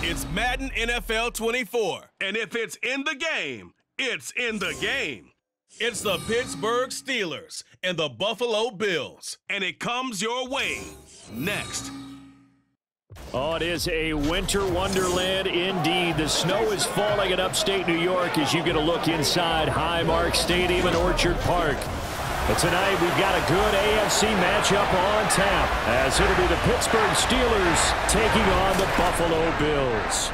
It's Madden NFL 24. And if it's in the game, it's in the game. It's the Pittsburgh Steelers and the Buffalo Bills. And it comes your way next. Oh, it is a winter wonderland indeed. The snow is falling in upstate New York as you get a look inside Highmark Stadium in Orchard Park. But tonight we've got a good AFC matchup on tap as it'll be the Pittsburgh Steelers taking on the Buffalo Bills.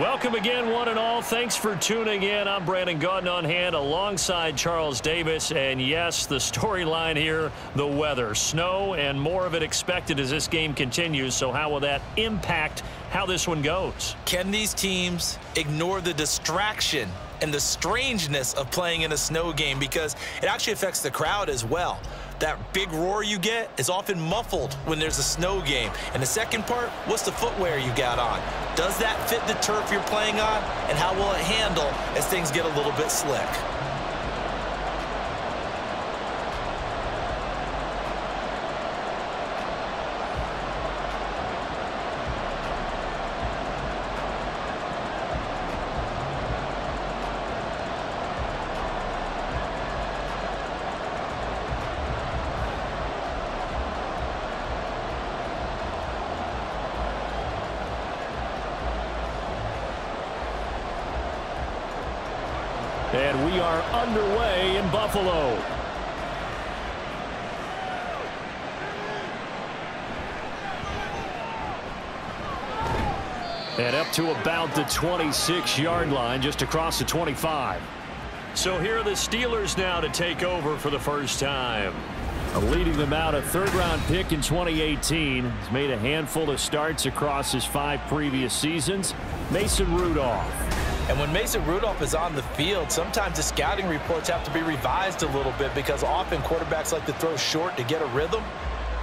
Welcome again, one and all. Thanks for tuning in. I'm Brandon Gautin on hand alongside Charles Davis. And yes, the storyline here, the weather. Snow and more of it expected as this game continues. So how will that impact how this one goes? Can these teams ignore the distraction and the strangeness of playing in a snow game? Because it actually affects the crowd as well. That big roar you get is often muffled when there's a snow game. And the second part, what's the footwear you got on? Does that fit the turf you're playing on? And how will it handle as things get a little bit slick? And we are underway in Buffalo. And up to about the 26-yard line, just across the 25. So here are the Steelers now to take over for the first time. Leading them out, a third-round pick in 2018. He's made a handful of starts across his 5 previous seasons. Mason Rudolph. And when Mason Rudolph is on the field, sometimes the scouting reports have to be revised a little bit because often quarterbacks like to throw short to get a rhythm.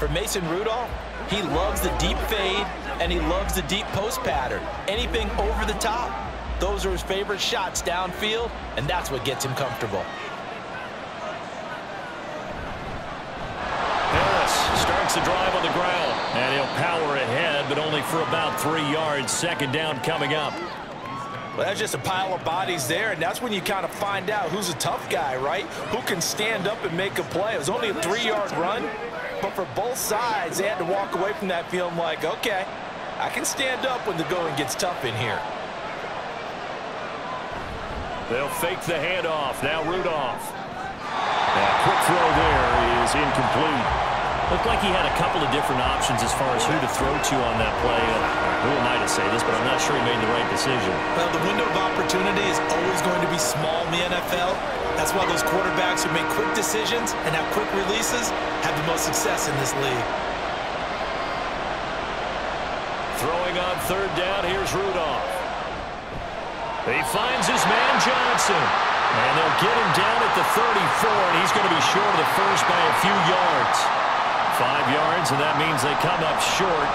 For Mason Rudolph, he loves the deep fade and he loves the deep post pattern. Anything over the top, those are his favorite shots downfield, and that's what gets him comfortable. Harris starts the drive on the ground, and he'll power ahead, but only for about 3 yards. Second down coming up. Well, that's just a pile of bodies there, and that's when you kind of find out who's a tough guy, right? Who can stand up and make a play. It was only a 3-yard run, but for both sides, they had to walk away from that feeling like, okay, I can stand up when the going gets tough in here. They'll fake the handoff. Now Rudolph. That quick throw there is incomplete. Looked like he had a couple of different options as far as who to throw to on that play. Who am I to say this, but I'm not sure he made the right decision. Well, the window of opportunity is always going to be small in the NFL. That's why those quarterbacks who make quick decisions and have quick releases have the most success in this league. Throwing on third down, here's Rudolph. He finds his man Johnson. And they'll get him down at the 34, and he's going to be short of the first by a few yards. 5 yards, and that means they come up short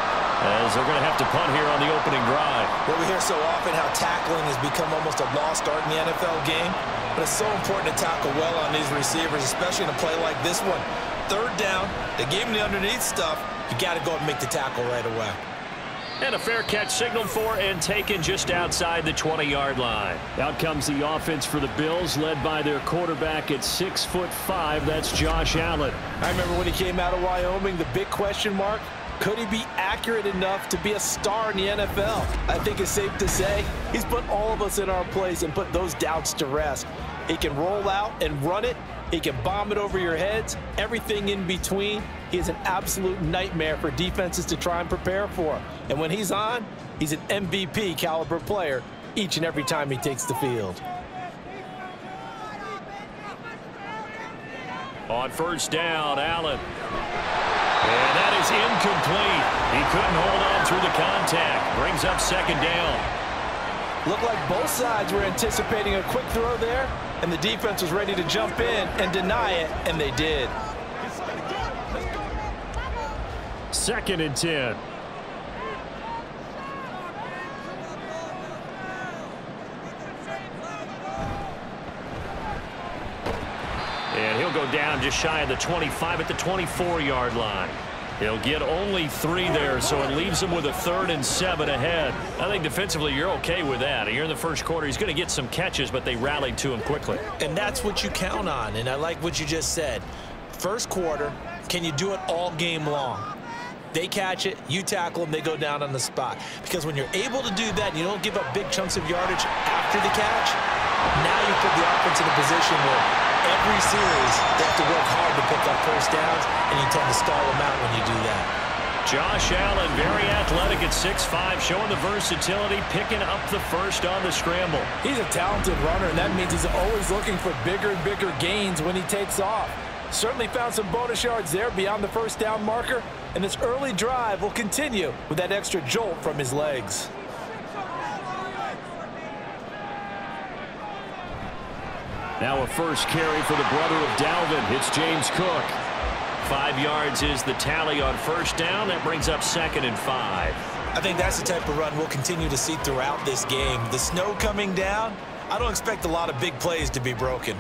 as they're going to have to punt here on the opening drive. Well, we hear so often how tackling has become almost a lost art in the NFL game, but it's so important to tackle well on these receivers, especially in a play like this one. Third down, they gave him the underneath stuff. You got to go and make the tackle right away. And a fair catch signaled for and taken just outside the 20-yard line. Out comes the offense for the Bills, led by their quarterback at 6'5". That's Josh Allen. I remember when he came out of Wyoming, the big question mark, could he be accurate enough to be a star in the NFL? I think it's safe to say he's put all of us in our place and put those doubts to rest. He can roll out and run it. He can bomb it over your heads, everything in between. He is an absolute nightmare for defenses to try and prepare for. And when he's on, he's an MVP caliber player each and every time he takes the field. On first down, Allen. And that is incomplete. He couldn't hold on through the contact. Brings up second down. Looked like both sides were anticipating a quick throw there, and the defense was ready to jump in and deny it, and they did. Second and 10. And he'll go down just shy of the 25 at the 24-yard line. He'll get only 3 there, so it leaves him with a 3rd and 7 ahead. I think defensively you're okay with that. Here in the first quarter, he's going to get some catches, but they rallied to him quickly. And that's what you count on, and I like what you just said. First quarter, can you do it all game long? They catch it, you tackle them, they go down on the spot. Because when you're able to do that and you don't give up big chunks of yardage after the catch, now you put the offense in a position where every series they have to work hard to pick up first downs, and you tend to stall them out when you do that. Josh Allen, very athletic at 6'5", showing the versatility, picking up the first on the scramble. He's a talented runner, and that means he's always looking for bigger and bigger gains when he takes off. Certainly found some bonus yards there beyond the first down marker, and this early drive will continue with that extra jolt from his legs. Now a first carry for the brother of Dalvin. It's James Cook. 5 yards is the tally on first down. That brings up 2nd and 5. I think that's the type of run we'll continue to see throughout this game. The snow coming down, I don't expect a lot of big plays to be broken.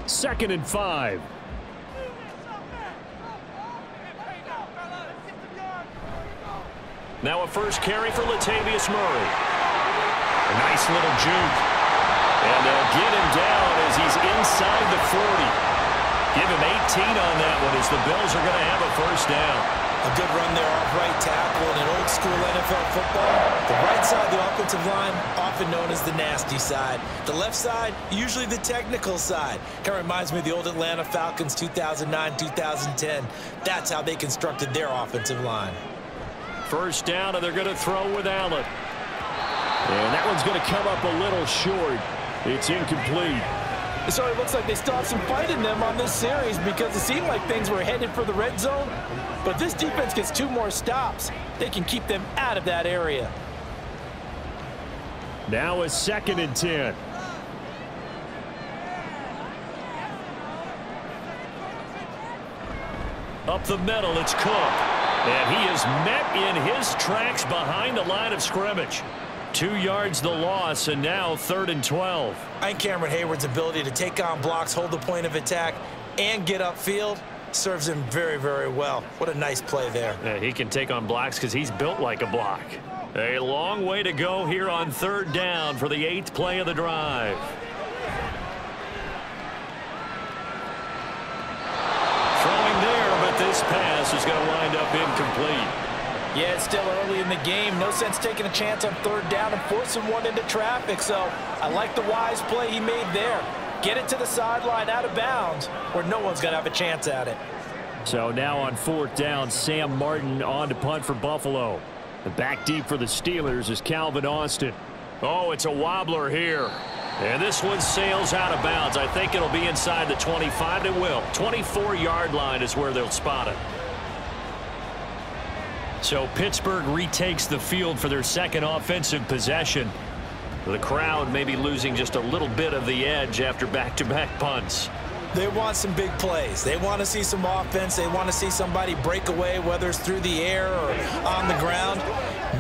2nd and 5. Now a first carry for Latavius Murray. A nice little juke. And they'll get him down as he's inside the 40. Give him 18 on that one as the Bills are going to have a first down. A good run there off right tackle in an old school NFL football. The right side of the offensive line, often known as the nasty side. The left side, usually the technical side. Kind of reminds me of the old Atlanta Falcons 2009-2010. That's how they constructed their offensive line. First down, and they're going to throw with Allen. And that one's going to come up a little short. It's incomplete. It sort of looks like they still have some fight in them on this series because it seemed like things were headed for the red zone. But this defense gets 2 more stops. They can keep them out of that area. Now a 2nd and 10. Up the middle, it's Cook. And he is met in his tracks behind the line of scrimmage. 2 yards the loss, and now 3rd and 12. I think Cameron Hayward's ability to take on blocks, hold the point of attack, and get upfield serves him very, very well. What a nice play there. Yeah, he can take on blocks because he's built like a block. A long way to go here on 3rd down for the 8th play of the drive. Throwing there, but this pass is going to wind up incomplete. Yeah, it's still early in the game. No sense taking a chance on 3rd down and forcing one into traffic. So I like the wise play he made there. Get it to the sideline out of bounds where no one's going to have a chance at it. So now on 4th down, Sam Martin on to punt for Buffalo. The back deep for the Steelers is Calvin Austin. Oh, it's a wobbler here. And this one sails out of bounds. I think it'll be inside the 25. It will. 24-yard line is where they'll spot it. So Pittsburgh retakes the field for their 2nd offensive possession. The crowd may be losing just a little bit of the edge after back-to-back punts. They want some big plays. They want to see some offense. They want to see somebody break away, whether it's through the air or on the ground.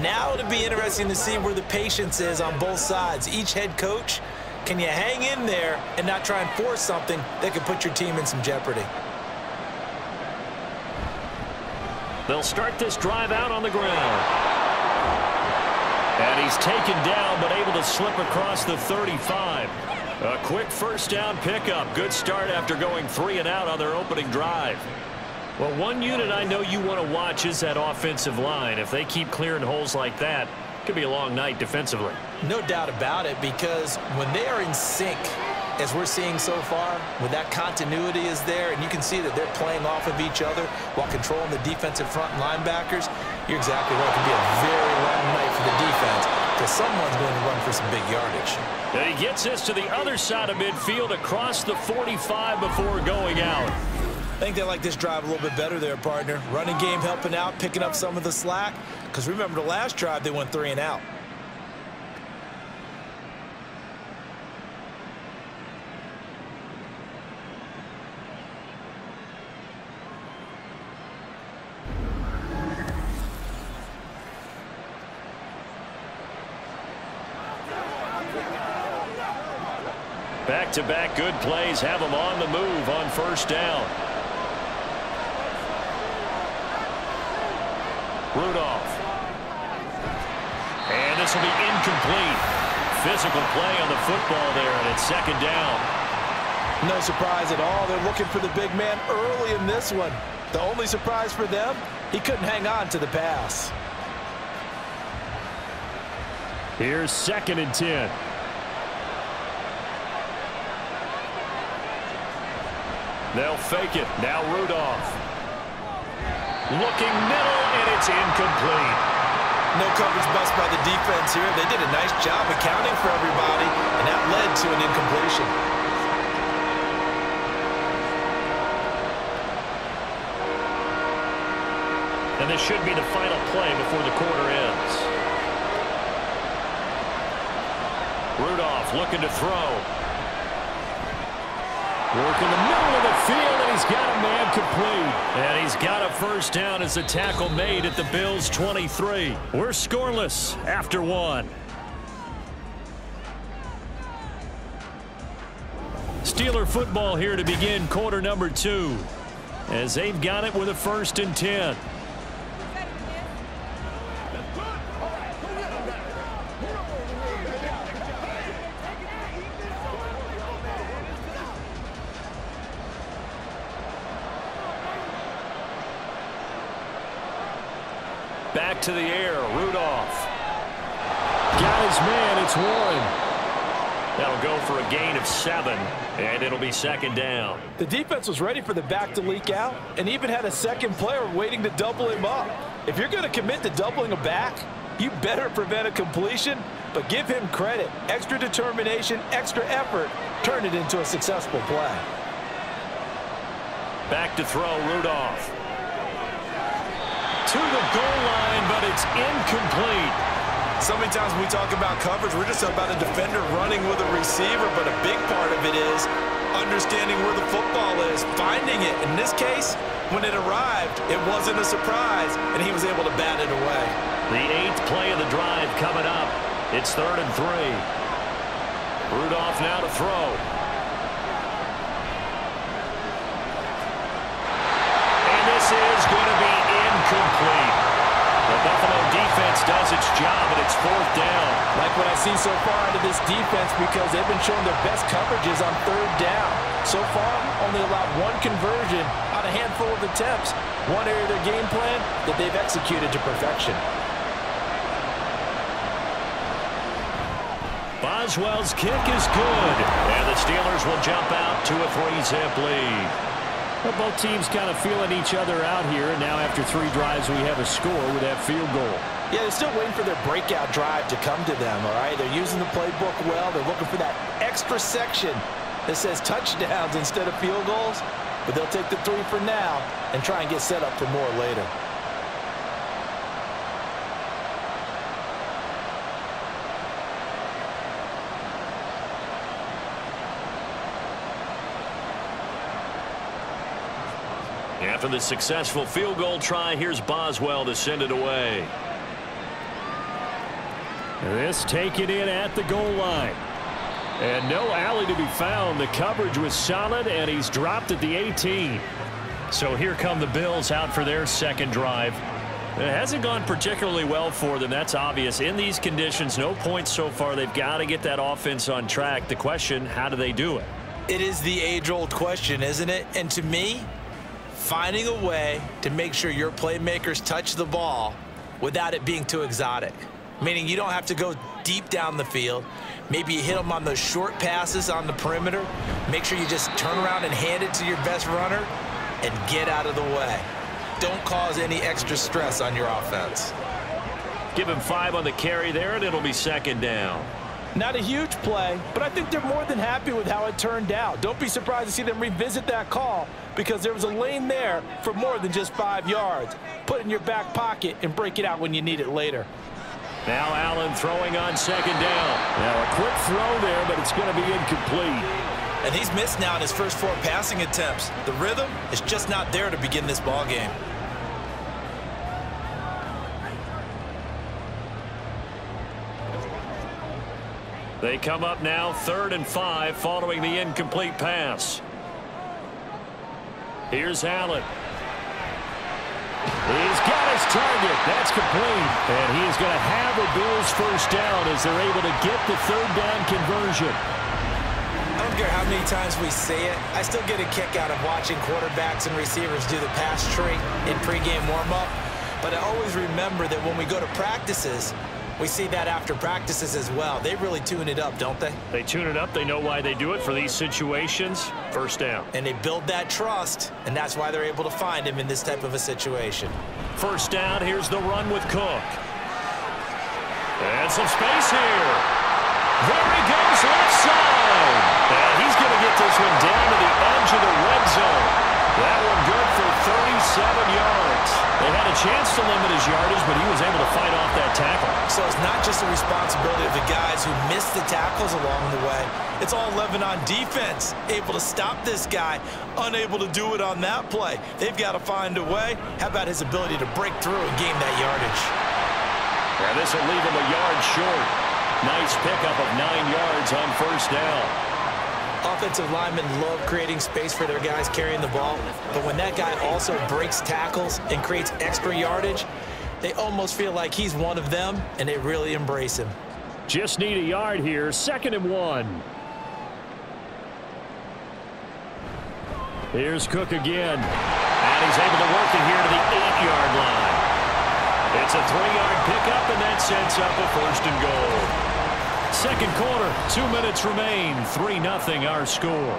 Now it'll be interesting to see where the patience is on both sides. Each head coach, can you hang in there and not try and force something that could put your team in some jeopardy? They'll start this drive out on the ground. And he's taken down, but able to slip across the 35. A quick first down pickup. Good start after going 3 and out on their opening drive. Well, one unit I know you want to watch is that offensive line. If they keep clearing holes like that, it could be a long night defensively. No doubt about it, because when they are in sync, as we're seeing so far, when that continuity is there, and you can see that they're playing off of each other while controlling the defensive front linebackers, you're exactly right. It can be a very long night for the defense because someone's going to run for some big yardage. And he gets this to the other side of midfield across the 45 before going out. I think they like this drive a little bit better there, partner. Running game helping out, picking up some of the slack, because remember the last drive they went 3 and out. Back-to-back good plays have them on the move on first down. Rudolph. And this will be incomplete. Physical play on the football there, and it's second down. No surprise at all. They're looking for the big man early in this one. The only surprise for them, he couldn't hang on to the pass. Here's 2nd and 10. They'll fake it. Now Rudolph. Looking middle, and it's incomplete. No coverage bust by the defense here. They did a nice job accounting for everybody, and that led to an incompletion. And this should be the final play before the quarter ends. Rudolph looking to throw. Work in the middle of the field, and he's got a man complete. And he's got a first down as the tackle made at the Bills' 23. We're scoreless after 1. Steeler football here to begin quarter number 2, as they've got it with a 1st and 10. Back to the air, Rudolph. Got his man, it's Warren. That'll go for a gain of 7, and it'll be 2nd down. The defense was ready for the back to leak out and even had a second player waiting to double him up. If you're going to commit to doubling a back, you better prevent a completion, but give him credit. Extra determination, extra effort, turned it into a successful play. Back to throw, Rudolph. To the goal line, but it's incomplete. So many times when we talk about coverage, we're just about a defender running with a receiver, but a big part of it is understanding where the football is, finding it. In this case, when it arrived, it wasn't a surprise, and he was able to bat it away. The 8th play of the drive coming up. It's 3rd and 3. Rudolph now to throw. And this is going to be incomplete. The Buffalo defense does its job, and it's 4th down. Like what I see so far out of this defense, because they've been showing their best coverages on 3rd down. So far, only allowed 1 conversion on a handful of attempts. One area of their game plan that they've executed to perfection. Boswell's kick is good, and the Steelers will jump out to a 3-zip lead. Well, both teams kind of feeling each other out here, and now after 3 drives, we have a score with that field goal. Yeah, they're still waiting for their breakout drive to come to them, all right? They're using the playbook well. They're looking for that extra section that says touchdowns instead of field goals, but they'll take the 3 for now and try and get set up for more later. After the successful field goal try, here's Boswell to send it away. This taken in at the goal line. And no alley to be found. The coverage was solid, and he's dropped at the 18. So here come the Bills out for their 2nd drive. It hasn't gone particularly well for them. That's obvious. In these conditions, no points so far. They've got to get that offense on track. The question, how do they do it? It is the age-old question, isn't it? And to me, finding a way to make sure your playmakers touch the ball without it being too exotic. Meaning you don't have to go deep down the field. Maybe you hit them on those short passes on the perimeter. Make sure you just turn around and hand it to your best runner and get out of the way. Don't cause any extra stress on your offense. Give him 5 on the carry there, and it'll be 2nd down. Not a huge play, but I think they're more than happy with how it turned out. Don't be surprised to see them revisit that call, because there was a lane there for more than just 5 yards. Put it in your back pocket and break it out when you need it later. Now Allen throwing on 2nd down. Now a quick throw there, but it's going to be incomplete. And he's missed now in his first 4 passing attempts. The rhythm is just not there to begin this ball game. They come up now 3rd and 5 following the incomplete pass. Here's Allen. He's got his target. That's complete. And he is going to have a Bills first down as they're able to get the third down conversion. I don't care how many times we say it, I still get a kick out of watching quarterbacks and receivers do the pass tree in pregame warm-up. But I always remember that when we go to practices, we see that after practices as well. They really tune it up, don't they? They tune it up. They know why they do it for these situations. First down. And they build that trust, and that's why they're able to find him in this type of a situation. First down, here's the run with Cook. And some space here. There he goes, left side. And he's going to get this one down to the edge of the red zone. That one good for 37 yards. They had a chance to limit his yardage, but he was able to fight off that tackle. So it's not just the responsibility of the guys who missed the tackles along the way. It's all living on defense, able to stop this guy, unable to do it on that play. They've got to find a way. How about his ability to break through and gain that yardage? Yeah, this will leave him a yard short. Nice pickup of 9 yards on first down. Offensive linemen love creating space for their guys carrying the ball, but when that guy also breaks tackles and creates extra yardage, they almost feel like he's one of them, and they really embrace him. Just need a yard here, 2nd and 1. Here's Cook again, and he's able to work it here to the 8-yard line. It's a 3-yard pickup, and that sets up a 1st and goal. Second quarter, 2 minutes remain, 3-0 our score.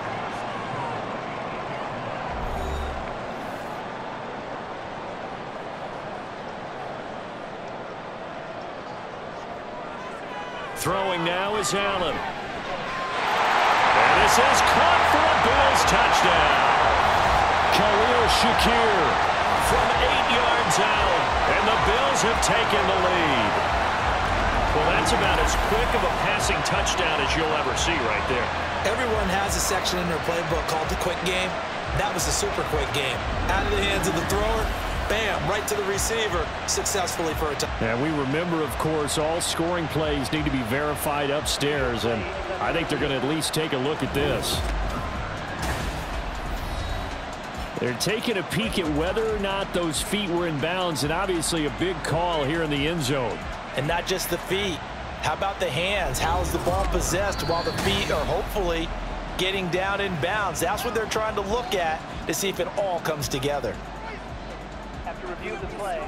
Throwing now is Allen. And this is caught for a Bills touchdown. Khalil Shakir from 8 yards out, and the Bills have taken the lead. Well, that's about as quick of a passing touchdown as you'll ever see right there. Everyone has a section in their playbook called the quick game. That was a super quick game. Out of the hands of the thrower, bam, right to the receiver, successfully for a touchdown. And we remember, of course, all scoring plays need to be verified upstairs, and I think they're going to at least take a look at this. They're taking a peek at whether or not those feet were in bounds, and obviously a big call here in the end zone. And not just the feet. How about the hands? How is the ball possessed while the feet are hopefully getting down in bounds? That's what they're trying to look at to see if it all comes together. After review of the play,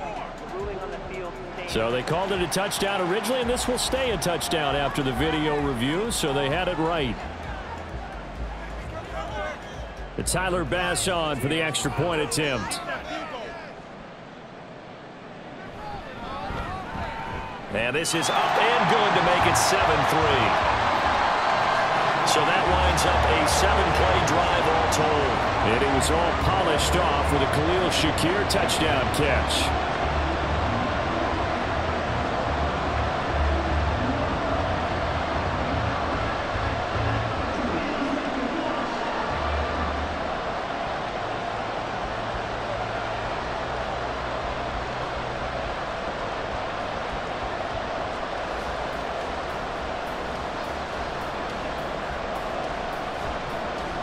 ruling on the field. So they called it a touchdown originally, and this will stay a touchdown after the video review, so they had it right. The Tyler Bass on for the extra point attempt. And this is up and good to make it 7-3. So that winds up a 7-play drive all told. And it was all polished off with a Khalil Shakir touchdown catch.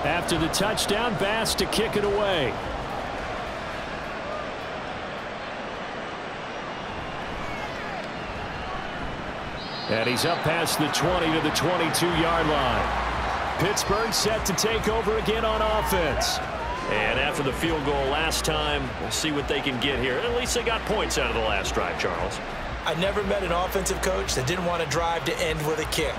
After the touchdown, Bass to kick it away. And he's up past the 20 to the 22-yard line. Pittsburgh set to take over again on offense. And after the field goal last time, we'll see what they can get here. At least they got points out of the last drive, Charles. I never met an offensive coach that didn't want to drive to end with a kick.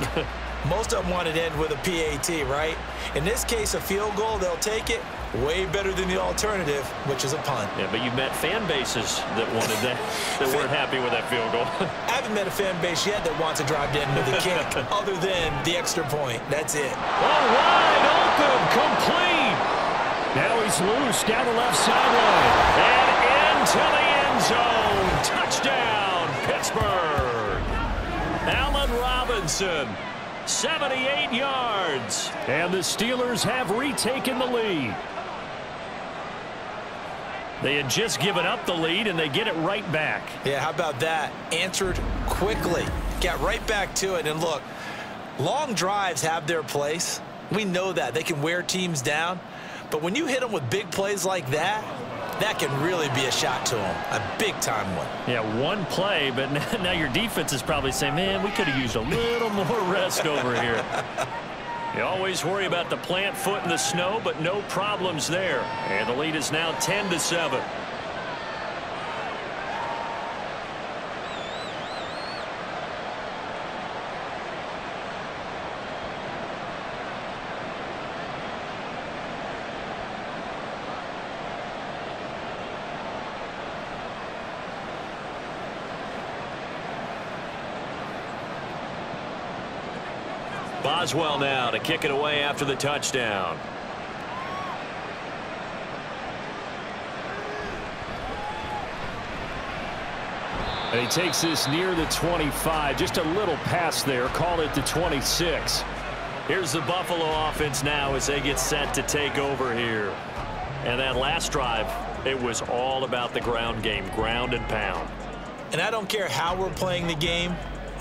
Most of them wanted to end with a PAT, right? In this case, a field goal, they'll take it. Way better than the alternative, which is a punt. Yeah, but you've met fan bases that wanted that, that weren't happy with that field goal. I haven't met a fan base yet that wants to drive to end with a kick, other than the extra point. That's it. Oh, wide open, complete. Now he's loose down the left sideline. And into the end zone. Touchdown, Pittsburgh. Allen Robinson. 78 yards. And the Steelers have retaken the lead. They had just given up the lead, and they get it right back. Yeah, how about that? Answered quickly. Got right back to it. And look, long drives have their place. We know that. They can wear teams down. But when you hit them with big plays like that, that can really be a shot to him, a big-time one. Yeah, one play, but now your defense is probably saying, man, we could have used a little more rest over here. You always worry about the plant foot in the snow, but no problems there. And the lead is now 10-7. Boswell now to kick it away after the touchdown. And he takes this near the 25. Just a little pass there. Call it the 26. Here's the Buffalo offense now as they get set to take over here. And that last drive, it was all about the ground game, ground and pound. And I don't care how we're playing the game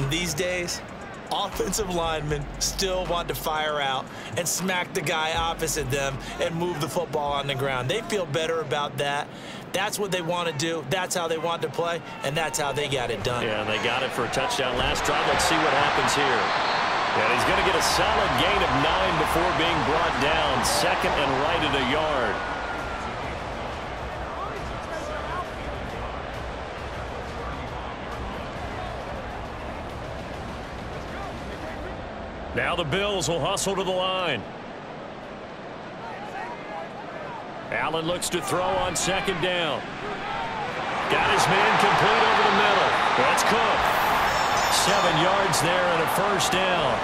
these days, offensive linemen still want to fire out and smack the guy opposite them and move the football on the ground. They feel better about that. That's what they want to do. That's how they want to play, and that's how they got it done. Yeah, and they got it for a touchdown last drive. Let's see what happens here. And he's going to get a solid gain of 9 before being brought down. Second and right at a yard. Now the Bills will hustle to the line. Allen looks to throw on second down. Got his man complete over the middle. That's Cook. 7 yards there and a first down.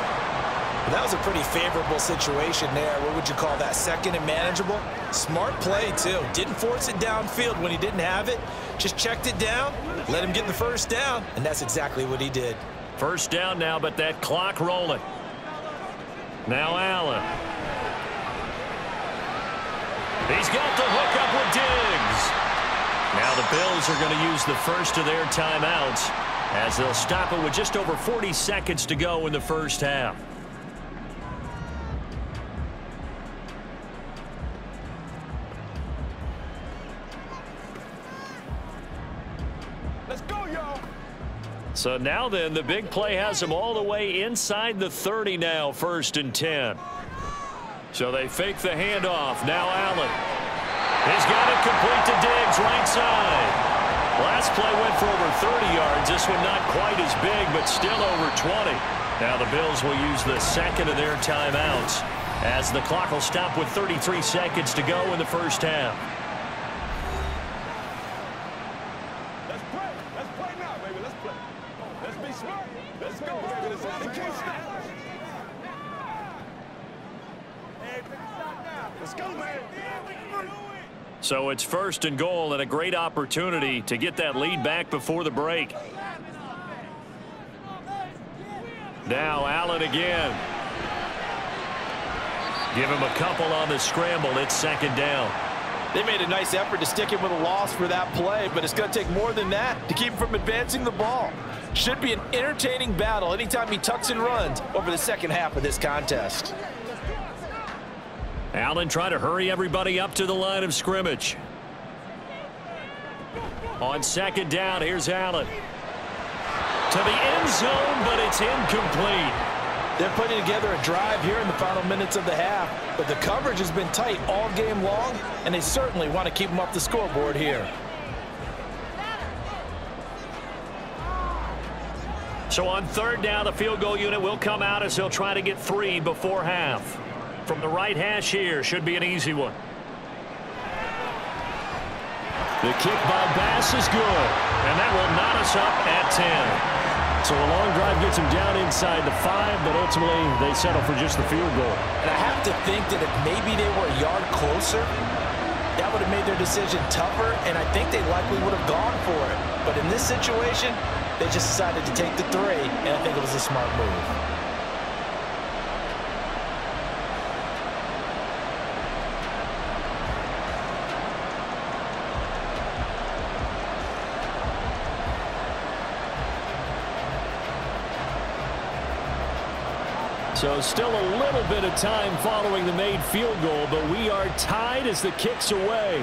That was a pretty favorable situation there. What would you call that? Second and manageable? Smart play, too. Didn't force it downfield when he didn't have it. Just checked it down, let him get the first down, and that's exactly what he did. First down now, but that clock rolling. Now Allen. He's got the hook up with Diggs. Now the Bills are going to use the first of their timeouts as they'll stop it with just over 40 seconds to go in the first half. Let's go, y'all. So now then, the big play has them all the way inside the 30 now, 1st and 10. So they fake the handoff. Now Allen. He's got it complete to Diggs, right side. Last play went for over 30 yards. This one not quite as big, but still over 20. Now the Bills will use the second of their timeouts as the clock will stop with 33 seconds to go in the first half. Let's play. Let's play now, baby. Let's play. Let's be smart. Let's go, baby. Let's have the case now. Let's go, man. So it's 1st and goal and a great opportunity to get that lead back before the break. Now Allen again. Give him a couple on the scramble. It's 2nd down. They made a nice effort to stick him with a loss for that play, but it's going to take more than that to keep him from advancing the ball. Should be an entertaining battle anytime he tucks and runs over the second half of this contest. Allen trying to hurry everybody up to the line of scrimmage. On 2nd down, here's Allen. To the end zone, but it's incomplete. They're putting together a drive here in the final minutes of the half, but the coverage has been tight all game long, and they certainly want to keep them off the scoreboard here. So on 3rd down, the field goal unit will come out as they'll try to get 3 before half. From the right hash here, should be an easy one. The kick by Bass is good, and that will knot us up at 10. So a long drive gets them down inside the 5, but ultimately they settle for just the field goal. And I have to think that if maybe they were a yard closer, that would have made their decision tougher, and I think they likely would have gone for it. But in this situation, they just decided to take the 3, and I think it was a smart move. So still a little bit of time following the made field goal, but we are tied as the kick's away.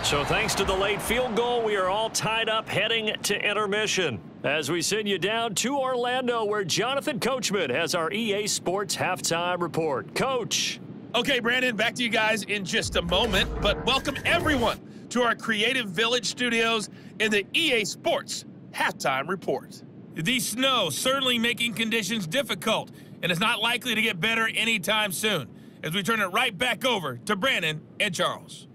So thanks to the late field goal, we are all tied up heading to intermission. As we send you down to Orlando, where Jonathan Coachman has our EA Sports halftime report. Coach. Okay, Brandon, back to you guys in just a moment, but welcome everyone to our Creative Village studios in the EA Sports halftime report. The snow certainly making conditions difficult, and it's not likely to get better anytime soon, as we turn it right back over to Brandon and Charles.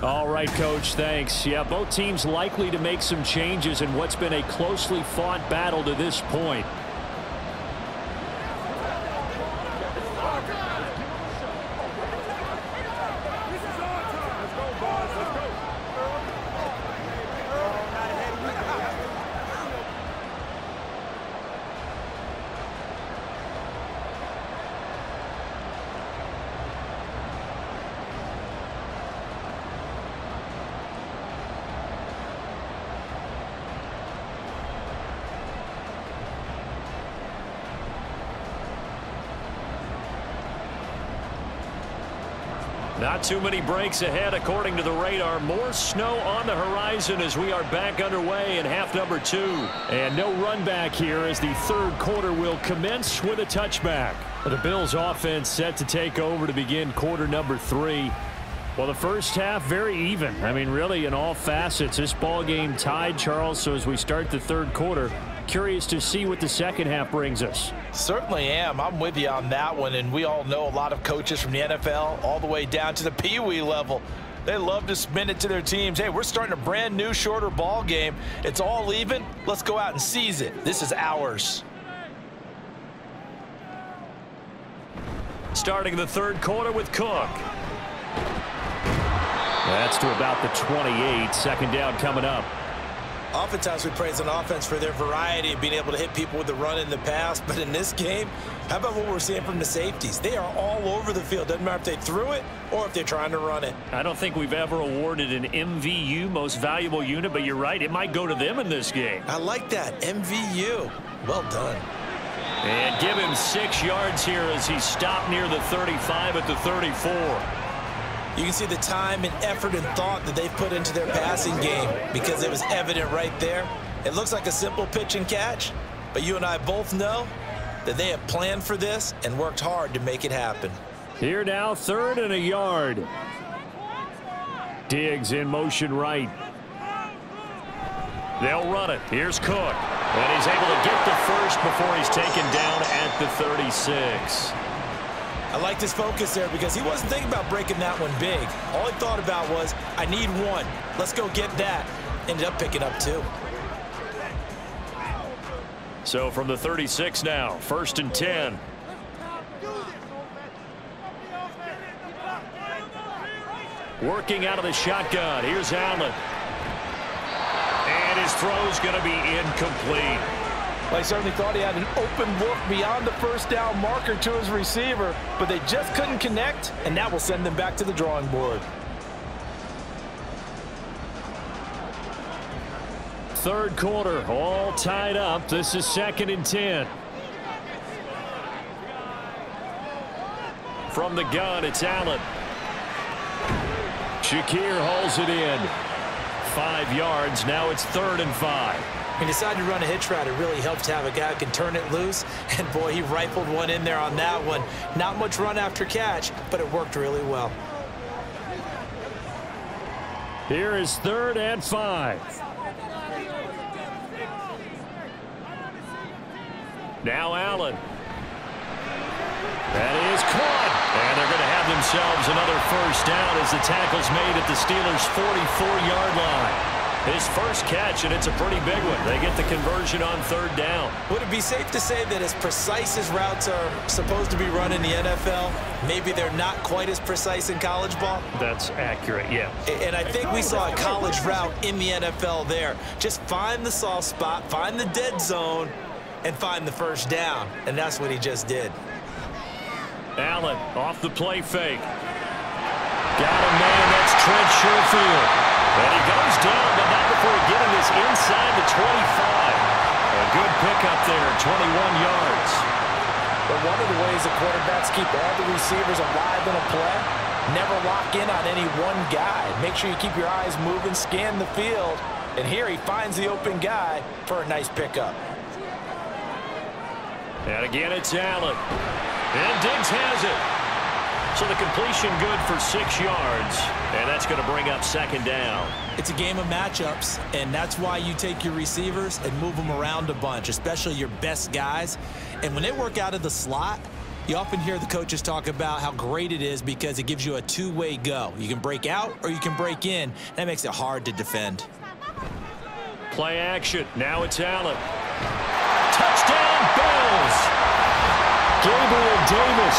All right, Coach, thanks. Yeah, both teams likely to make some changes in what's been a closely fought battle to this point. Not too many breaks ahead according to the radar. More snow on the horizon as we are back underway in half number 2. And no run back here as the third quarter will commence with a touchback. The Bills offense set to take over to begin quarter number 3. Well, the first half very even. I mean, really in all facets. This ball game tied, Charles. So as we start the third quarter, curious to see what the second half brings us. Certainly am. I'm with you on that one, and we all know a lot of coaches from the NFL all the way down to the Pee-wee level. They love to spin it to their teams. Hey, we're starting a brand new, shorter ball game. It's all even. Let's go out and seize it. This is ours. Starting the third quarter with Cook. That's to about the 28. Second down coming up. Oftentimes we praise an offense for their variety of being able to hit people with the run in the pass, but in this game, how about what we're seeing from the safeties? They are all over the field. Doesn't matter if they threw it or if they're trying to run it. I don't think we've ever awarded an MVU, most valuable unit, but you're right, it might go to them in this game. I like that, MVU. Well done. And give him 6 yards here as he stopped near the 35 at the 34. You can see the time and effort and thought that they've put into their passing game because it was evident right there. It looks like a simple pitch and catch, but you and I both know that they have planned for this and worked hard to make it happen. Here now, 3rd and a yard. Diggs in motion right. They'll run it. Here's Cook. And he's able to get the first before he's taken down at the 36. I liked his focus there because he wasn't thinking about breaking that one big. All he thought about was, I need one. Let's go get that. Ended up picking up 2. So from the 36 now, 1st and 10. Working out of the shotgun. Here's Allen. And his throw's going to be incomplete. Well, he certainly thought he had an open look beyond the first down marker to his receiver, but they just couldn't connect, and that will send them back to the drawing board. Third quarter, all tied up. This is 2nd and 10. From the gun, it's Allen. Shakir hauls it in. 5 yards. Now it's 3rd and 5. He decided to run a hitch route. It really helps to have a guy who can turn it loose. And, boy, he rifled one in there on that one. Not much run after catch, but it worked really well. Here is 3rd and 5. Now Allen. That is caught. And they're going to have themselves another first down as the tackle's made at the Steelers' 44-yard line. His first catch, and it's a pretty big one. They get the conversion on 3rd down. Would it be safe to say that as precise as routes are supposed to be run in the NFL, maybe they're not quite as precise in college ball? That's accurate, yeah. And I think we saw a college route in the NFL there. Just find the soft spot, find the dead zone, and find the first down. And that's what he just did. Allen off the play fake. Got a man, that's Trent Sherfield. And he goes down, but not before getting this inside the 25. A good pickup there, 21 yards. But one of the ways the quarterbacks keep all the receivers alive in a play, never lock in on any one guy. Make sure you keep your eyes moving, scan the field. And here he finds the open guy for a nice pickup. And again, it's Allen. And Diggs has it. So the completion good for 6 yards. And that's going to bring up second down. It's a game of matchups, and that's why you take your receivers and move them around a bunch, especially your best guys. And when they work out of the slot, you often hear the coaches talk about how great it is because it gives you a two-way go. You can break out or you can break in. That makes it hard to defend. Play action. Now it's Allen. Touchdown, Bills. Gabriel Davis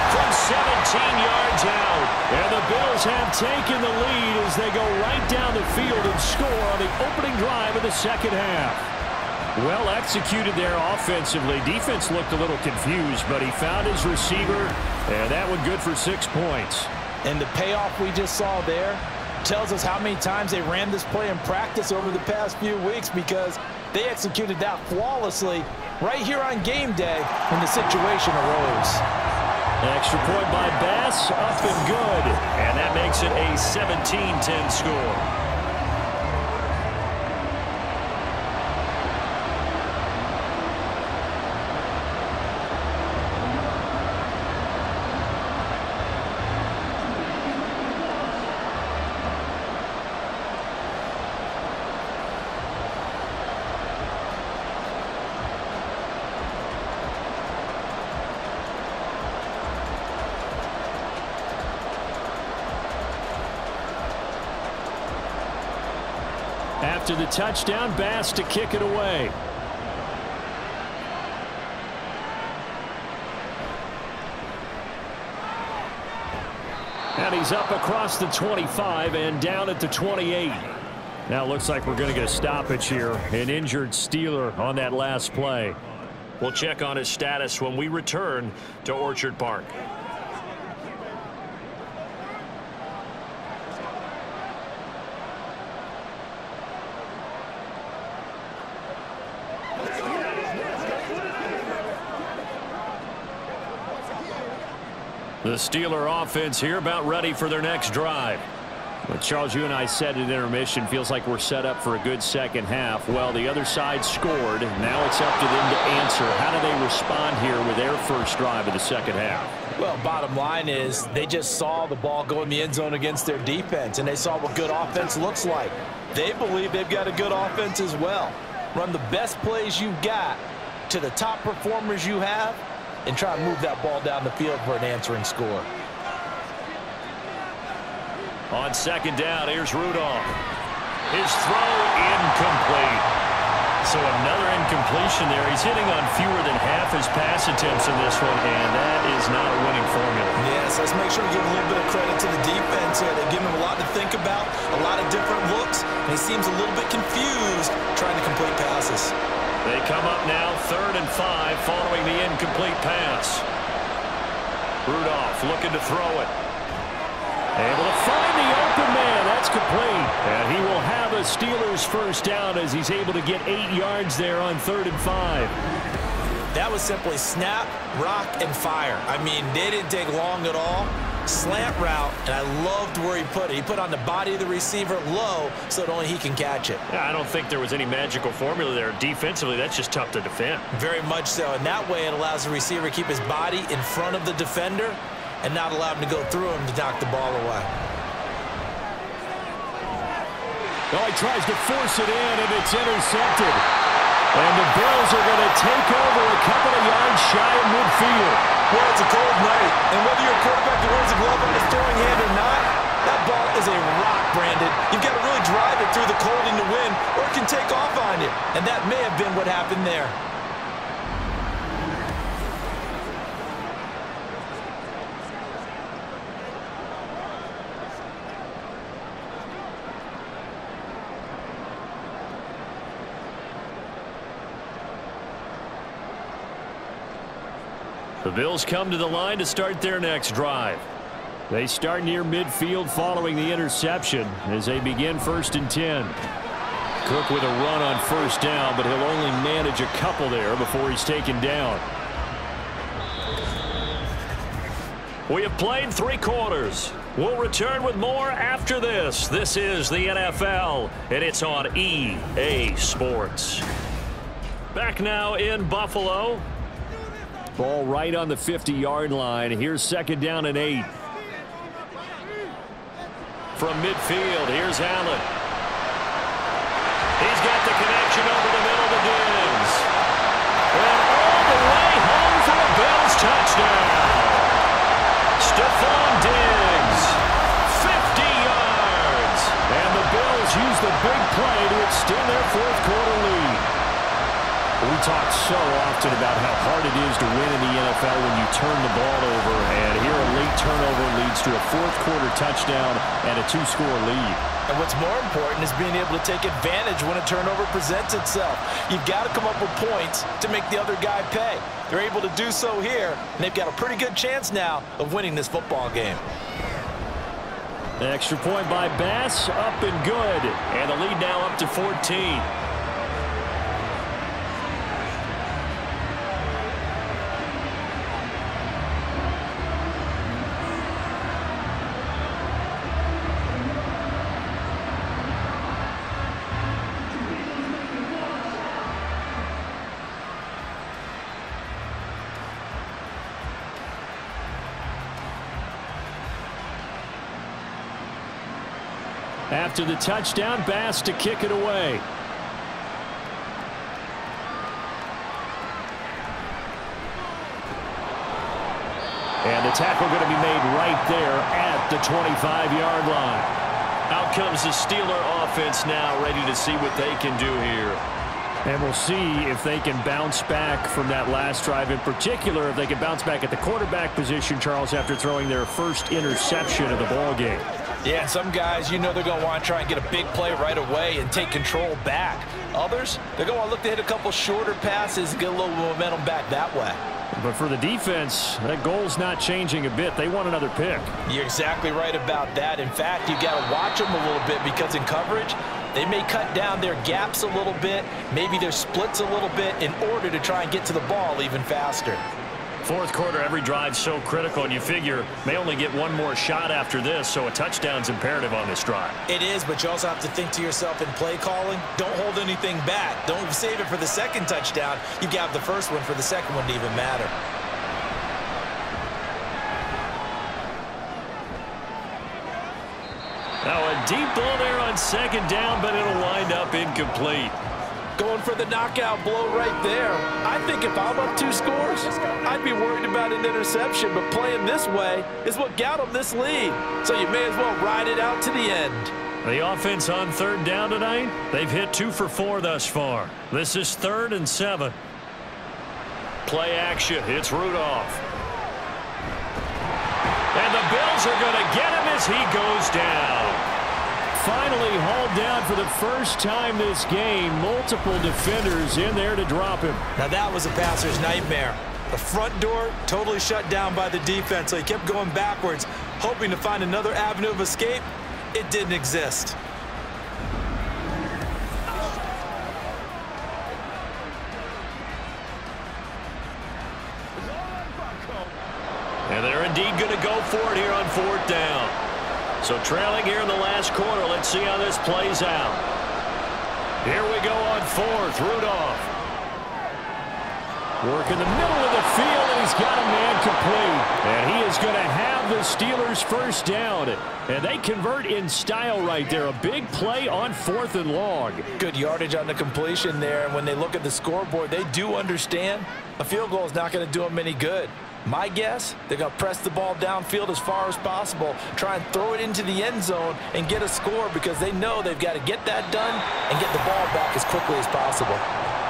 from 17 yards out. And the Bills have taken the lead as they go right down the field and score on the opening drive of the second half. Well executed there offensively. Defense looked a little confused, but he found his receiver, and that one good for 6 points. And the payoff we just saw there tells us how many times they ran this play in practice over the past few weeks, because they executed that flawlessly right here on game day when the situation arose. An extra point by Bass, up and good. And that makes it a 17-10 score. After the touchdown, Bass to kick it away. And he's up across the 25 and down at the 28. Now it looks like we're going to get a stoppage here. An injured Steeler on that last play. We'll check on his status when we return to Orchard Park. The Steeler offense here about ready for their next drive. But Charles, you and I said at intermission, feels like we're set up for a good second half. Well, the other side scored. Now it's up to them to answer. How do they respond here with their first drive of the second half? Well, bottom line is they just saw the ball go in the end zone against their defense, and they saw what good offense looks like. They believe they've got a good offense as well. Run the best plays you've got to the top performers you have, and try to move that ball down the field for an answering score. On second down, here's Rudolph. His throw incomplete. So another incompletion there. He's hitting on fewer than half his pass attempts in this one, and that is not a winning formula. Yes, let's make sure we give a little bit of credit to the defense here. They give him a lot to think about, a lot of different looks, and he seems a little bit confused trying to complete passes. They come up now 3rd and 5 following the incomplete pass. Rudolph looking to throw it. Able to find the open man. That's complete. And he will have a Steelers first down as he's able to get 8 yards there on 3rd and 5. That was simply snap, rock, and fire. I mean, they didn't take long at all. Slant route, and I loved where he put it. He put on the body of the receiver low so that only he can catch it. Yeah, I don't think there was any magical formula there. Defensively, that's just tough to defend. Very much so, and that way it allows the receiver to keep his body in front of the defender and not allow him to go through him to knock the ball away. Well, he tries to force it in, and it's intercepted. And the Bills are going to take over a couple of yards shy of midfield. Well, it's a cold night, and whether you're a quarterback that wears a glove on his throwing hand or not, that ball is a rock, Brandon. You've got to really drive it through the cold and the wind, or it can take off on you. And that may have been what happened there. The Bills come to the line to start their next drive. They start near midfield following the interception as they begin 1st and 10. Cook with a run on first down, but he'll only manage a couple there before he's taken down. We have played 3 quarters. We'll return with more after this. This is the NFL, and it's on EA Sports. Back now in Buffalo. Ball right on the 50-yard line. Here's 2nd down and 8. From midfield, here's Allen. He's got the connection over the middle to Diggs. And all the way home for a Bills touchdown. Stephon Diggs, 50 yards. And the Bills use the big play to extend their 4th quarter lead. We talk so often about how hard it is to win in the NFL when you turn the ball over. And here a late turnover leads to a 4th quarter touchdown and a 2-score lead. And what's more important is being able to take advantage when a turnover presents itself. You've got to come up with points to make the other guy pay. They're able to do so here, and they've got a pretty good chance now of winning this football game. The extra point by Bass, up and good. And the lead now up to 14. After the touchdown, Bass to kick it away. And the tackle going to be made right there at the 25-yard line. Out comes the Steeler offense now, ready to see what they can do here. And we'll see if they can bounce back from that last drive. In particular, if they can bounce back at the quarterback position, Charles, after throwing their first interception of the ball game. Yeah, and some guys, you know they're going to want to try and get a big play right away and take control back. Others, they're going to want to look to hit a couple shorter passes and get a little momentum back that way. But for the defense, that goal's not changing a bit. They want another pick. You're exactly right about that. In fact, you got to watch them a little bit because in coverage, they may cut down their gaps a little bit, maybe their splits a little bit in order to try and get to the ball even faster. 4th quarter, every drive's so critical, and you figure may only get one more shot after this, so a touchdown's imperative on this drive. It is, but you also have to think to yourself in play calling, don't hold anything back. Don't save it for the 2nd touchdown. You got the first one for the 2nd one to even matter. Now a deep ball there on 2nd down, but it'll wind up incomplete. Going for the knockout blow right there. I think if I'm up 2 scores, I'd be worried about an interception, but playing this way is what got them this lead. So you may as well ride it out to the end. The offense on 3rd down tonight, they've hit 2 for 4 thus far. This is 3rd and 7. Play action, it's Rudolph. And the Bills are going to get him as he goes down. Finally hauled down for the first time this game. Multiple defenders in there to drop him. Now that was a passer's nightmare. The front door totally shut down by the defense, so he kept going backwards, hoping to find another avenue of escape. It didn't exist. And they're indeed going to go for it here on 4th down. So trailing here in the last quarter. Let's see how this plays out. Here we go on 4th. Rudolph. Work in the middle of the field, and he's got a man complete. And he is going to have the Steelers' first down. And they convert in style right there. A big play on 4th and long. Good yardage on the completion there. And when they look at the scoreboard, they do understand a field goal is not going to do them any good. My guess, they're going to press the ball downfield as far as possible, try and throw it into the end zone and get a score because they know they've got to get that done and get the ball back as quickly as possible.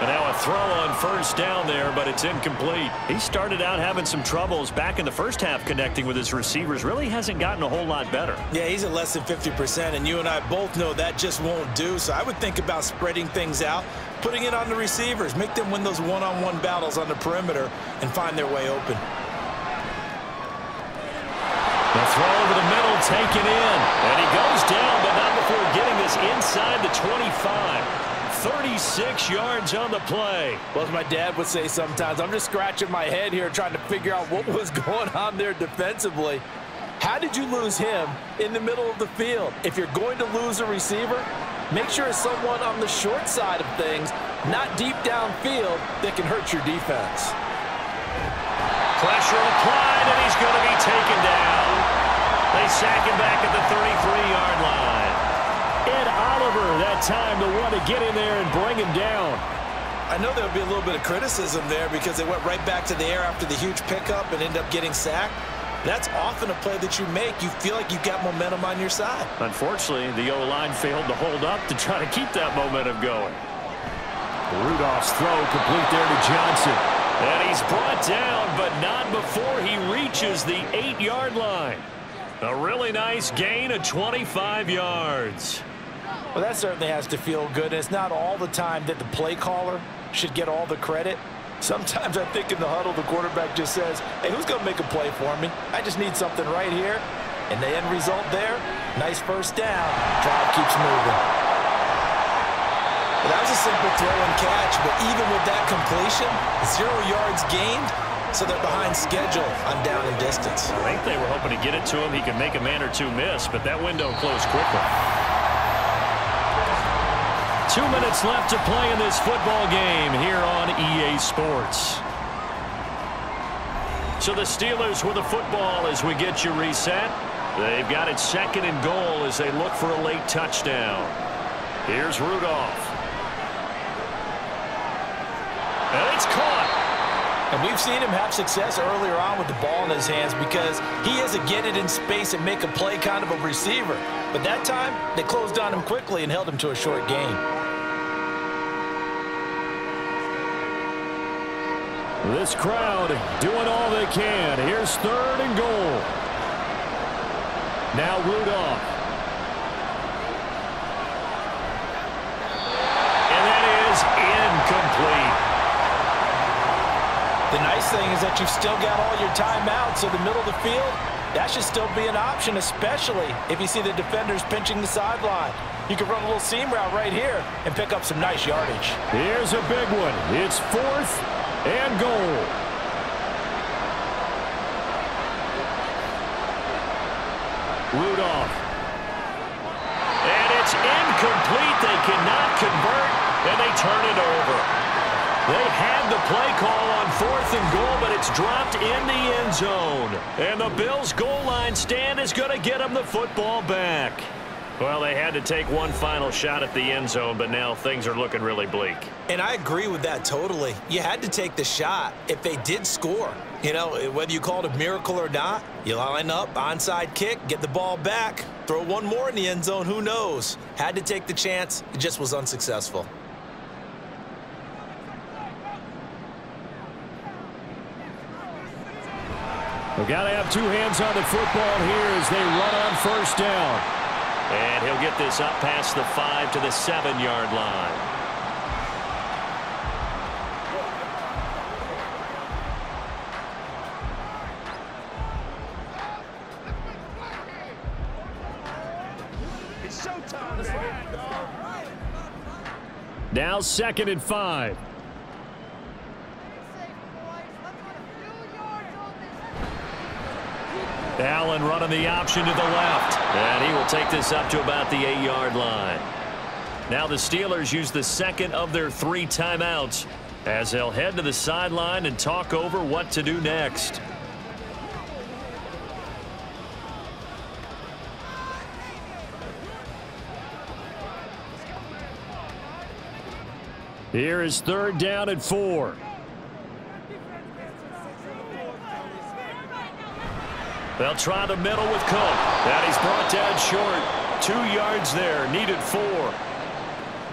And now a throw on 1st down there, but it's incomplete. He started out having some troubles back in the first half connecting with his receivers. Really hasn't gotten a whole lot better. Yeah, he's at less than 50%, and you and I both know that just won't do. So I would think about spreading things out, putting it on the receivers, make them win those one-on-one battles on the perimeter and find their way open. The throw over the middle taken in, and he goes down, but not before getting this inside the 25. 36 yards on the play. Well, as my dad would say sometimes, I'm just scratching my head here trying to figure out what was going on there defensively. How did you lose him in the middle of the field? If you're going to lose a receiver, make sure it's someone on the short side of things, not deep downfield, that can hurt your defense. Pressure applied, and he's going to be taken down. They sack him back at the 33-yard line. Ed Oliver that time to want to get in there and bring him down. I know there would be a little bit of criticism there because they went right back to the air after the huge pickup and ended up getting sacked. That's often a play that you make. You feel like you've got momentum on your side. Unfortunately, the O-line failed to hold up to try to keep that momentum going. Rudolph's throw complete there to Johnson. And he's brought down, but not before he reaches the 8-yard line. A really nice gain of 25 yards. Well, that certainly has to feel good. It's not all the time that the play caller should get all the credit. Sometimes I think in the huddle, the quarterback just says, hey, who's going to make a play for me? I just need something right here. And the end result there, nice first down. Drive keeps moving. Well, that was a simple throw and catch, but even with that completion, 0 yards gained, so they're behind schedule on down and distance. I think they were hoping to get it to him. He could make a man or two miss, but that window closed quickly. 2 minutes left to play in this football game here on EA Sports. So the Steelers with the football as we get you reset. They've got it 2nd and goal as they look for a late touchdown. Here's Rudolph. And it's caught. And we've seen him have success earlier on with the ball in his hands because he has to get it in space and make a play kind of a receiver. But that time, they closed on him quickly and held him to a short gain. This crowd doing all they can. Here's 3rd and goal. Now Rudolph. And that is incomplete. The nice thing is that you've still got all your timeouts, so the middle of the field, that should still be an option, especially if you see the defenders pinching the sideline. You can run a little seam route right here and pick up some nice yardage. Here's a big one. It's 4th and goal. Rudolph. And it's incomplete. They cannot convert, and they turn it over. They had the play call on 4th and goal, but it's dropped in the end zone. And the Bills' goal line stand is going to get them the football back. Well, they had to take one final shot at the end zone, but now things are looking really bleak. And I agree with that totally. You had to take the shot if they did score. You know, whether you call it a miracle or not, you line up, onside kick, get the ball back, throw one more in the end zone, who knows? Had to take the chance. It just was unsuccessful. We've got to have 2 hands on the football here as they run on 1st down. And he'll get this up past the 5 to the 7-yard line. It's showtime. Now 2nd and 5. Allen running the option to the left. And he will take this up to about the 8-yard line. Now the Steelers use the 2nd of their 3 timeouts as they'll head to the sideline and talk over what to do next. Here is 3rd down and 4. They'll try the middle with Cook. And he's brought down short. 2 yards there. Needed 4.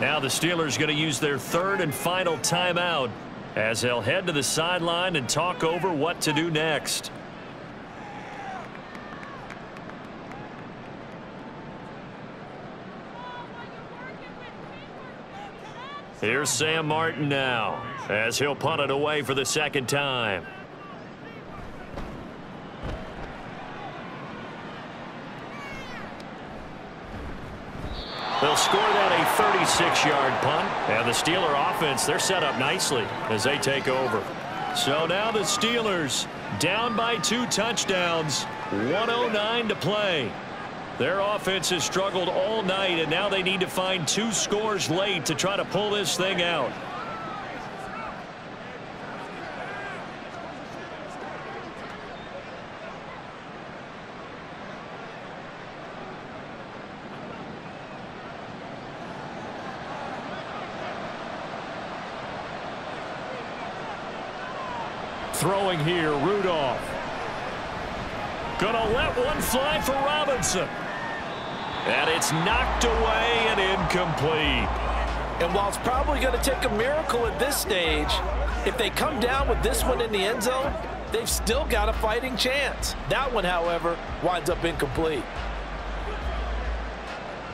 Now the Steelers going to use their 3rd and final timeout as they'll head to the sideline and talk over what to do next. Here's Sam Martin now as he'll punt it away for the 2nd time. They'll score that a 36-yard punt. And the Steeler offense, they're set up nicely as they take over. So now the Steelers down by 2 touchdowns, 1:09 to play. Their offense has struggled all night, and now they need to find 2 scores late to try to pull this thing out. Throwing here, Rudolph. Gonna let one fly for Robinson. And it's knocked away and incomplete. And while it's probably going to take a miracle at this stage, if they come down with this one in the end zone, they've still got a fighting chance. That one, however, winds up incomplete.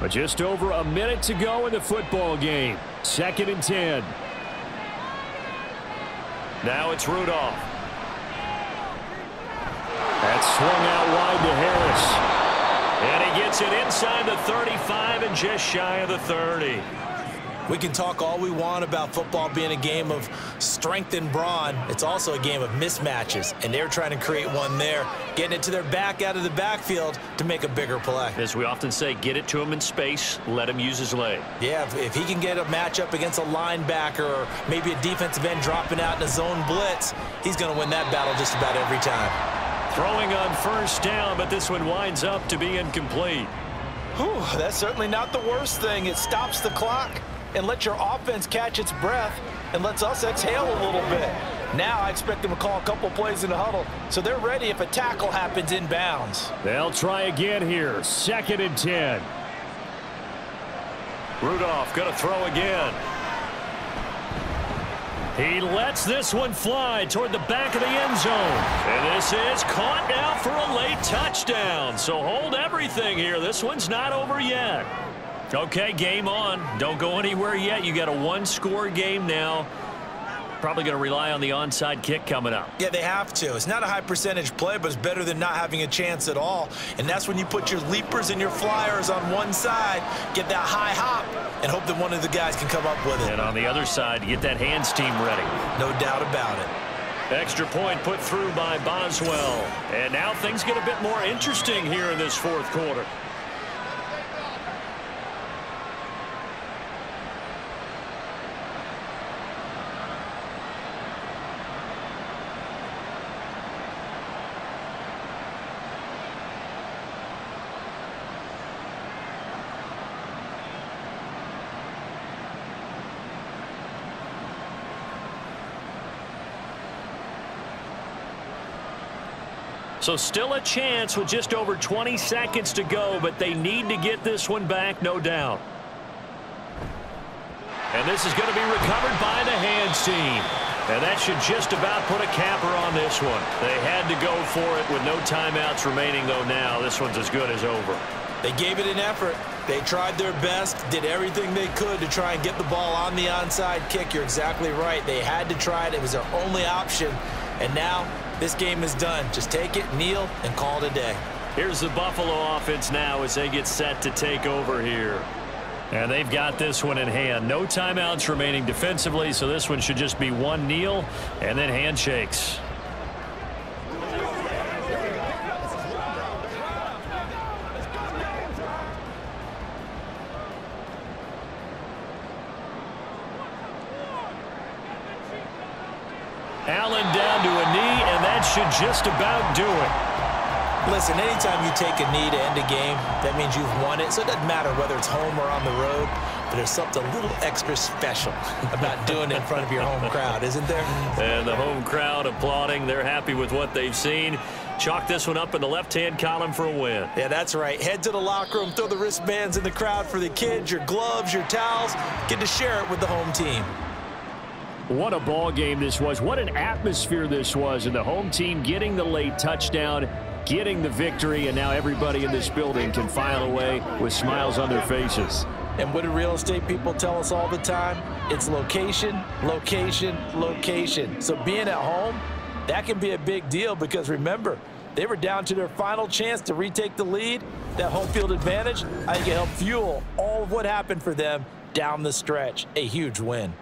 But just over a minute to go in the football game. 2nd and 10. Now it's Rudolph. That's swung out wide to Harris. And he gets it inside the 35 and just shy of the 30. We can talk all we want about football being a game of strength and brawn. It's also a game of mismatches, and they're trying to create one there, getting it to their back out of the backfield to make a bigger play. As we often say, get it to him in space, let him use his leg. Yeah, if he can get a matchup against a linebacker or maybe a defensive end dropping out in a zone blitz, he's going to win that battle just about every time. Throwing on 1st down, but this one winds up to be incomplete. Whew, that's certainly not the worst thing. It stops the clock and lets your offense catch its breath and lets us exhale a little bit. Now I expect them to call a couple plays in the huddle, so they're ready if a tackle happens inbounds. They'll try again here. 2nd and 10. Rudolph going to throw again. He lets this one fly toward the back of the end zone. And this is caught now for a late touchdown. So hold everything here. This one's not over yet. Okay, game on. Don't go anywhere yet. You got a 1-score game now. Probably going to rely on the onside kick coming up. Yeah, they have to. It's not a high percentage play, but it's better than not having a chance at all. And that's when you put your leapers and your flyers on one side, get that high hop, and hope that one of the guys can come up with it. And on the other side, you get that hands team ready. No doubt about it. Extra point put through by Boswell. And now things get a bit more interesting here in this 4th quarter. So still a chance with just over 20 seconds to go, but they need to get this one back, no doubt. And this is going to be recovered by the hands team. And that should just about put a capper on this one. They had to go for it with no timeouts remaining, though now this one's as good as over. They gave it an effort. They tried their best, did everything they could to try and get the ball on the onside kick. You're exactly right. They had to try it. It was their only option. And now this game is done. Just take it, kneel, and call it a day. Here's the Buffalo offense now as they get set to take over here. And they've got this one in hand. No timeouts remaining defensively, so this one should just be one kneel and then handshakes. Allen down to a knee, and that should just about do it. Listen, anytime you take a knee to end a game, that means you've won it. So it doesn't matter whether it's home or on the road, but there's something a little extra special about doing it in front of your home crowd, isn't there? And the home crowd applauding. They're happy with what they've seen. Chalk this one up in the left-hand column for a win. Yeah, that's right. Head to the locker room, throw the wristbands in the crowd for the kids, your gloves, your towels. Get to share it with the home team. What a ball game this was. What an atmosphere this was. And the home team getting the late touchdown, getting the victory, and now everybody in this building can file away with smiles on their faces. And what do real estate people tell us all the time? It's location, location, location. So being at home, that can be a big deal because remember, They were down to their final chance to retake the lead. That home field advantage, I think it helped fuel all of what happened for them down the stretch. A huge win.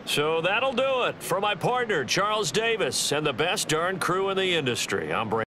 So that'll do it for my partner, Charles Davis, and the best darn crew in the industry. I'm Brandon.